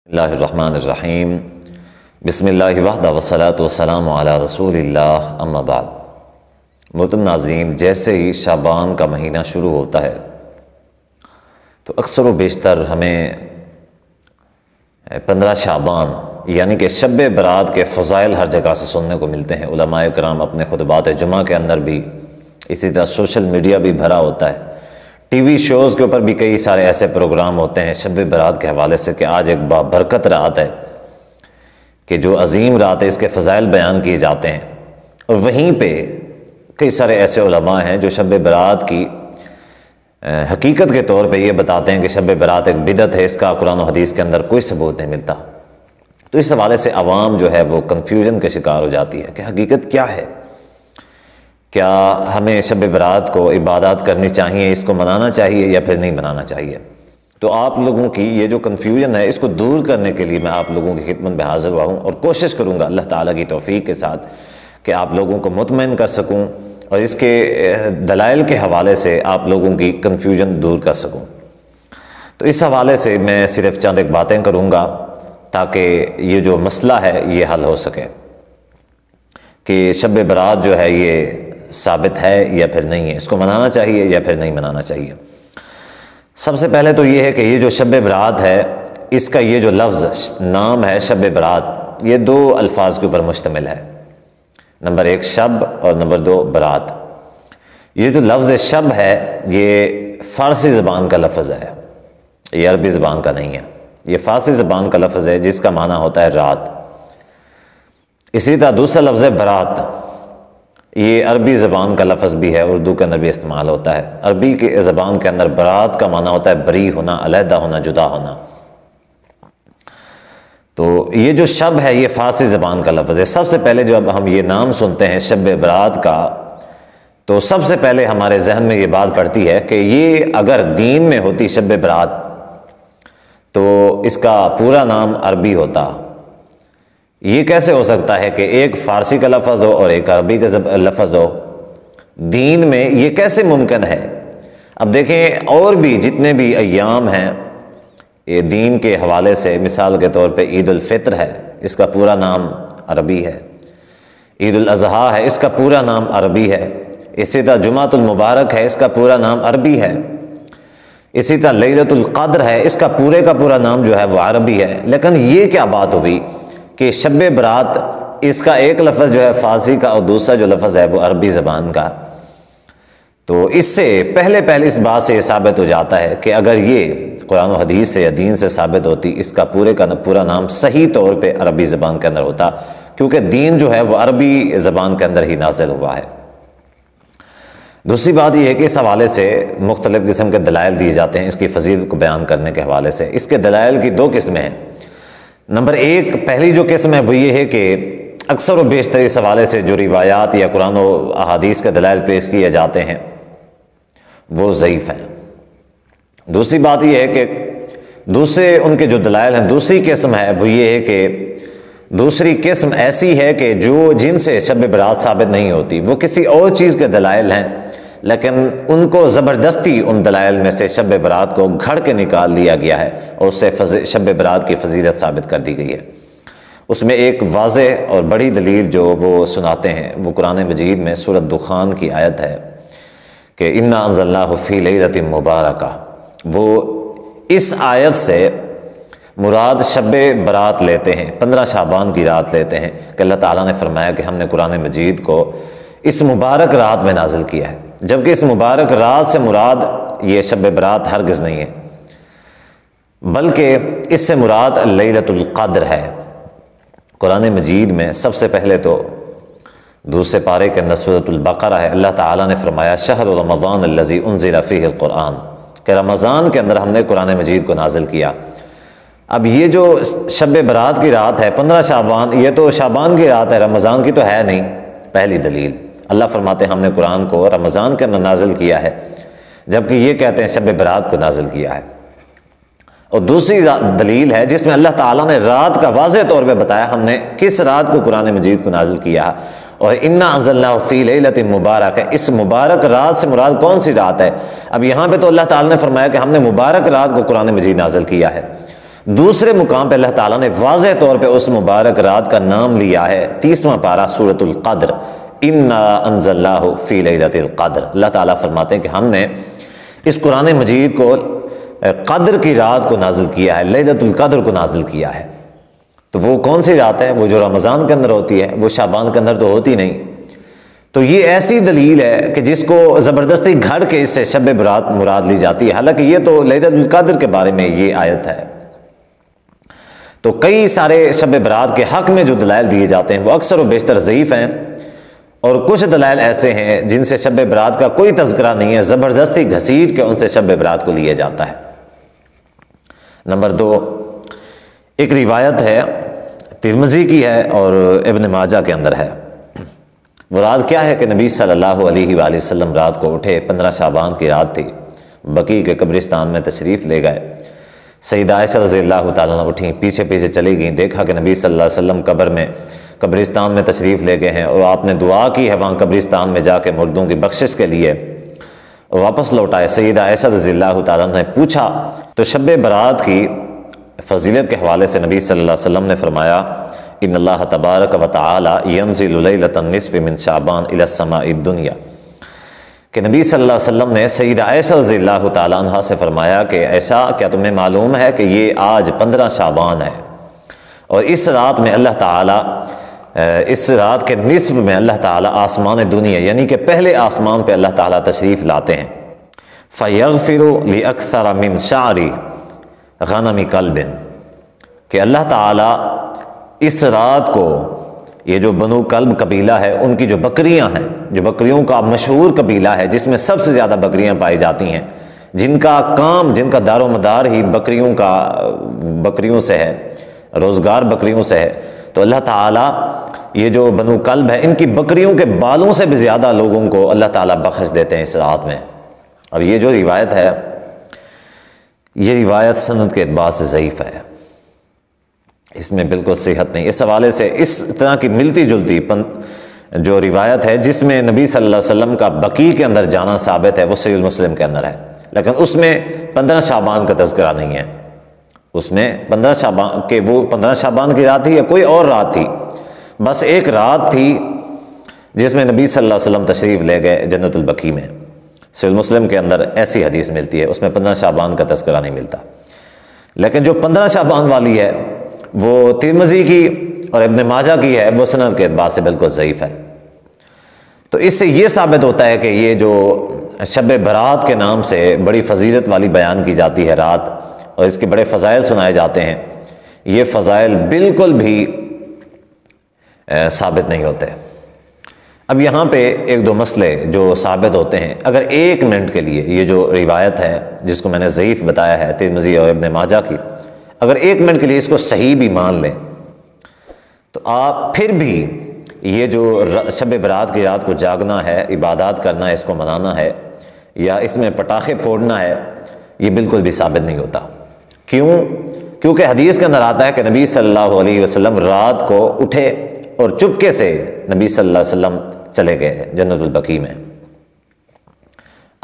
اللہ الرحمن الرحیم بسم اللہ وحدہ والصلاۃ والسلام علی رسول اللہ اما بعد۔ محترم ناظرین، جیسے ہی شعبان کا مہینہ شروع ہوتا ہے تو اکثر و بیشتر ہمیں 15 شعبان یعنی کہ شب برات کے فضائل ہر جگہ سے سننے کو ملتے ہیں۔ علماء کرام اپنے خطبات جمعہ کے اندر بھی، اسی طرح سوشل میڈیا بھی بھرا ہوتا ہے، ٹی وی شوز کے اوپر بھی کئی سارے ایسے پروگرام ہوتے ہیں شب برات کے حوالے سے کہ آج ایک بابرکت رات ہے، کہ جو عظیم رات ہے، اس کے فضائل بیان کیے جاتے ہیں۔ اور وہیں پہ کئی سارے ایسے علماء ہیں جو شب برات کی حقیقت کے طور پہ یہ بتاتے ہیں کہ شب برات ایک بدعت ہے، اس کا قرآن و حدیث کے اندر کوئی ثبوت نہیں ملتا۔ تو اس حوالے سے عوام جو ہے وہ کنفیوژن کا شکار ہو جاتی ہے کہ حقیقت کیا ہے، کیا ہمیں شب برات کو عبادات کرنی چاہیے، اس کو منانا چاہیے یا پھر نہیں منانا چاہیے۔ تو آپ لوگوں کی یہ جو کنفیوژن ہے، اس کو دور کرنے کے لیے میں آپ لوگوں کی خدمت میں حاضر ہوا ہوں، اور کوشش کروں گا اللہ تعالیٰ کی توفیق کے ساتھ کہ آپ لوگوں کو مطمئن کر سکوں اور اس کے دلائل کے حوالے سے آپ لوگوں کی کنفیوژن دور کر سکوں۔ تو اس حوالے سے میں صرف چند ایک باتیں کروں گا تاکہ یہ جو مسئلہ ہے یہ حل ہو سکے کہ شب برات جو ہے یہ ثابت ہے یا پھر نہیں ہے، اس کو منانا چاہیے یا پھر نہیں منانا چاہیے۔ سب سے پہلے تو یہ ہے کہ یہ جو شب برات ہے، اس کا یہ جو لفظ نام ہے شب برات، یہ دو الفاظ کے اوپر مشتمل ہے، نمبر 1 شب اور نمبر 2 برات۔ یہ جو لفظ شب ہے یہ فارسی زبان کا لفظ ہے، یہ عربی زبان کا نہیں ہے، یہ فارسی زبان کا لفظ ہے جس کا معنی ہوتا ہے رات۔ اسی طرح دوسرا لفظ ہے برات، یہ عربی زبان کا لفظ بھی ہے، اردو کے اندر بھی استعمال ہوتا ہے۔ عربی کی زبان کے اندر برات کا معنی ہوتا ہے بری ہونا، علیحدہ ہونا، جدا ہونا۔ تو یہ جو شب ہے یہ فارسی زبان کا لفظ ہے۔ سب سے پہلے جب ہم یہ نام سنتے ہیں شب برات کا تو سب سے پہلے ہمارے ذہن میں یہ بات پڑتی ہے کہ یہ اگر دین میں ہوتی شب برات تو اس کا پورا نام عربی ہوتا۔ یہ کیسے ہو سکتا ہے کہ ایک فارسی کا لفظ ہو اور ایک عربی کا لفظ ہو؟ دین میں یہ کیسے ممکن ہے؟ اب دیکھیں، اور بھی جتنے بھی ایام ہیں یہ دین کے حوالے سے، مثال کے طور پہ عید الفطر ہے، اس کا پورا نام عربی ہے۔ عید الاضحیٰ ہے، اس کا پورا نام عربی ہے۔ اسی طرح جمعۃ المبارک ہے، اس کا پورا نام عربی ہے۔ اسی طرح لیلۃ القدر ہے، اس کا پورا نام جو ہے وہ عربی ہے۔ لیکن یہ کیا بات ہوئی کہ شب برات اس کا ایک لفظ جو ہے فارسی کا اور دوسرا جو لفظ ہے وہ عربی زبان کا؟ تو اس سے پہلے اس بات سے یہ ثابت ہو جاتا ہے کہ اگر یہ قرآن و حدیث سے یا دین سے ثابت ہوتی، اس کا پورا نام صحیح طور پہ عربی زبان کے اندر ہوتا، کیونکہ دین جو ہے وہ عربی زبان کے اندر ہی نازل ہوا ہے۔ دوسری بات یہ ہے کہ اس حوالے سے مختلف قسم کے دلائل دیے جاتے ہیں اس کی فضیلت کو بیان کرنے کے حوالے سے۔ اس کے دلائل کی 2 قسمیں ہیں۔ نمبر 1، پہلی جو قسم ہے وہ یہ ہے کہ اکثر و بیشتر اس حوالے سے جو روایات یا قرآن و احادیث کے دلائل پیش کیے جاتے ہیں وہ ضعیف ہیں۔ دوسری بات یہ ہے کہ دوسرے ان کے جو دلائل ہیں، دوسری قسم ہے وہ یہ ہے کہ دوسری قسم ایسی ہے کہ جن سے شب برات ثابت نہیں ہوتی، وہ کسی اور چیز کے دلائل ہیں، لیکن ان کو زبردستی ان دلائل میں سے شب برات کو گھڑ کے نکال لیا گیا ہے اور اس سے شب برات کی فضیلت ثابت کر دی گئی ہے۔ اس میں ایک واضح اور بڑی دلیل جو وہ سناتے ہیں وہ قرآن مجید میں سورۃ دخان کی آیت ہے کہ انا انزلناہ فی لیلۃ مبارکہ۔ وہ اس آیت سے مراد شب برات لیتے ہیں، 15 شعبان کی رات لیتے ہیں کہ اللہ تعالیٰ نے فرمایا کہ ہم نے قرآن مجید کو اس مبارک رات میں نازل کیا ہے، جبکہ اس مبارک رات سے مراد یہ شب برات ہرگز نہیں ہے، بلکہ اس سے مراد لیلۃ القدر ہے۔ قرآن مجید میں سب سے پہلے تو دوسرے پارے کے اندر سورۃ البقرہ ہے، اللہ تعالیٰ نے فرمایا شہر رمضان الذی انزل فیہ القرآن، کہ رمضان کے اندر ہم نے قرآن مجید کو نازل کیا۔ اب یہ جو شب برات کی رات ہے 15 شعبان، یہ تو شعبان کی رات ہے، رمضان کی تو ہے نہیں۔ پہلی دلیل، اللہ فرماتے ہیں ہم نے قرآن کو رمضان کے اندر نازل کیا ہے، جبکہ یہ کہتے ہیں شب برات کو نازل کیا ہے۔ اور دوسری دلیل ہے جس میں اللہ تعالیٰ نے رات کا واضح طور پہ بتایا ہم نے کس رات کو قرآن مجید کو نازل کیا، اور انا انزلناہ فی لیلۃ مبارکہ، اس مبارک رات سے مراد کون سی رات ہے؟ اب یہاں پہ تو اللہ تعالیٰ نے فرمایا کہ ہم نے مبارک رات کو قرآن مجید نازل کیا ہے، دوسرے مقام پہ اللہ تعالیٰ نے واضح طور پہ اس مبارک رات کا نام لیا ہے، 30واں پارہ سورۃ القدر، انا انزلناہ فی لیلۃ القدر۔ اللہ تعالیٰ فرماتے ہیں کہ ہم نے اس قرآن مجید کو قدر کی رات کو نازل کیا ہے، لیلۃ القدر کو نازل کیا ہے۔ تو وہ کون سی رات ہے؟ وہ جو رمضان کے اندر ہوتی ہے، وہ شعبان کے اندر تو ہوتی نہیں۔ تو یہ ایسی دلیل ہے کہ جس کو زبردستی گھڑ کے اس سے شب برات مراد لی جاتی ہے، حالانکہ یہ تو لیلۃ القدر کے بارے میں یہ آیت ہے۔ تو کئی سارے شب برات کے حق میں جو دلائل دیے جاتے ہیں وہ اکثر و بیشتر ضعیف ہیں، اور کچھ دلائل ایسے ہیں جن سے شب برات کا کوئی تذکرہ نہیں ہے، زبردستی گھسیٹ کے ان سے شب برات کو لیا جاتا ہے۔ نمبر 2، ایک روایت ہے، ترمذی کی ہے اور ابن ماجہ کے اندر ہے۔ وہ رات کیا ہے کہ نبی صلی اللہ علیہ وآلہ وسلم رات کو اٹھے، 15 شعبان کی رات تھی، بقیع کے قبرستان میں تشریف لے گئے۔ سیدہ عائشہ رضی اللہ تعالیٰ عنہ اٹھیں، پیچھے پیچھے چلی گئیں، دیکھا کہ نبی صلی اللہ علیہ وسلم قبرستان میں تشریف لے گئے ہیں، اور آپ نے دعا کی ہے وہاں قبرستان میں جا کے مردوں کی بخشش کے لیے، واپس لوٹائے۔ سیدہ عائشہ رضی اللہ تعالیٰ عنہ نے پوچھا تو شب برات کی فضیلت کے حوالے سے نبی صلی اللہ علیہ وسلم نے فرمایا، ان اللہ تبارک و تعالی ینزل لیلۃ النصف من شعبان الی السماء الدنیا، کہ نبی صلی اللہ علیہ وسلم نے سیدہ عائشہ رضی اللہ تعالیٰ عنہ سے فرمایا کہ عائشہ، کیا تمہیں معلوم ہے کہ یہ آج 15 شعبان ہے، اور اس رات میں اللہ تعالیٰ، اس رات کے نصف میں اللہ تعالیٰ آسمان دنیا یعنی کہ پہلے آسمان پہ اللہ تعالیٰ تشریف لاتے ہیں۔ فَيَغْفِرُ لِأَكْثَرَ مِنْ شَعْرِ غَنَمِ قَلْبٍ، کہ اللہ تعالیٰ اس رات کو، یہ جو بنو کلب قبیلہ ہے ان کی جو بکریاں ہیں، جو بکریوں کا مشہور قبیلہ ہے جس میں سب سے زیادہ بکریاں پائی جاتی ہیں، جن کا کام، جن کا دار و مدار ہی بکریوں سے ہے، روزگار بکریوں سے ہے، تو اللہ تعالیٰ یہ جو بنو کلب ہے ان کی بکریوں کے بالوں سے بھی زیادہ لوگوں کو اللہ تعالیٰ بخش دیتے ہیں اس رات میں۔ اور یہ جو روایت ہے، یہ روایت سند کے اعتبار سے ضعیف ہے، اس میں بالکل صحت نہیں۔ اس حوالے سے اس طرح کی ملتی جلتی جو روایت ہے جس میں نبی صلی اللہ علیہ وسلم کا بقیع کے اندر جانا ثابت ہے، وہ صحیح مسلم کے اندر ہے، لیکن اس میں 15 شعبان کا تذکرہ نہیں ہے۔ اس میں 15 شعبان کہ وہ 15 شعبان کی رات تھی یا کوئی اور رات تھی، بس ایک رات تھی جس میں نبی صلی اللہ علیہ وسلم تشریف لے گئے جنت البقیع میں۔ صحیح مسلم کے اندر ایسی حدیث ملتی ہے، اس میں 15 شعبان کا تذکرہ نہیں ملتا، لیکن جو 15 شعبان والی ہے وہ ترمذی کی اور ابن ماجہ کی ہے، وہ سند کے اعتبار سے بالکل ضعیف ہے۔ تو اس سے یہ ثابت ہوتا ہے کہ یہ جو شب برات کے نام سے بڑی فضیلت والی بیان کی جاتی ہے رات، اور اس کے بڑے فضائل سنائے جاتے ہیں، یہ فضائل بالکل بھی ثابت نہیں ہوتے۔ اب یہاں پہ ایک دو مسئلے جو ثابت ہوتے ہیں، اگر 1 منٹ کے لیے یہ جو روایت ہے جس کو میں نے ضعیف بتایا ہے ترمذی اور ابن ماجہ کی، اگر 1 منٹ کے لیے اس کو صحیح بھی مان لیں تو آپ پھر بھی یہ جو شب برات کی رات کو جاگنا ہے، عبادات کرنا ہے، اس کو منانا ہے، یا اس میں پٹاخے پھوڑنا ہے، یہ بالکل بھی ثابت نہیں ہوتا۔ کیونکہ حدیث کے اندر آتا ہے کہ نبی صلی اللہ علیہ وسلم رات کو اٹھے اور چپکے سے نبی صلی اللہ علیہ وسلم چلے گئے جنت البقیع میں۔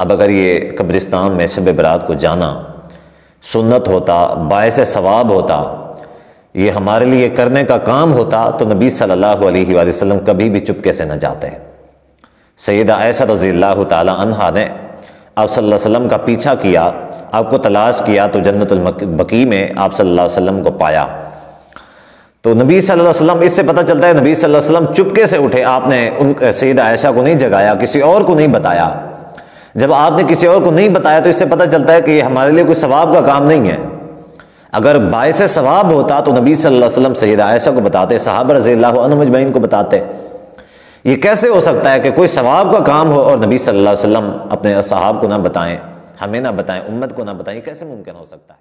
اب اگر یہ قبرستان میں شب برات کو جانا سنت ہوتا، باعث ثواب ہوتا، یہ ہمارے لیے کرنے کا کام ہوتا، تو نبی صلی اللہ علیہ وآلہ وسلم کبھی بھی چپکے سے نہ جاتے۔ سیدہ عائشہ رضی اللہ تعالی عنہا نے آپ صلی اللہ علیہ وسلم کا پیچھا کیا، آپ کو تلاش کیا، تو جنت البقیع میں آپ صلی اللہ علیہ وسلم کو پایا۔ تو نبی صلی اللہ علیہ وسلم، اس سے پتہ چلتا ہے نبی صلی اللہ علیہ وسلم چپکے سے اٹھے، آپ نے سیدہ عائشہ کو نہیں جگایا، کسی اور کو نہیں بتایا۔ جب آپ نے کسی اور کو نہیں بتایا تو اس سے پتہ چلتا ہے کہ یہ ہمارے لیے کوئی ثواب کا کام نہیں ہے۔ اگر باعث ثواب ہوتا تو نبی صلی اللہ علیہ وسلم سیدہ عائشہ کو بتاتے، صحابہ رضی اللہ عنہم اجمعین کو بتاتے۔ یہ کیسے ہو سکتا ہے کہ کوئی ثواب کا کام ہو اور نبی صلی اللہ علیہ وسلم اپنے اصحاب کو نہ بتائیں، ہمیں نہ بتائیں، امت کو نہ بتائیں؟ یہ کیسے ممکن ہو سکتا ہے؟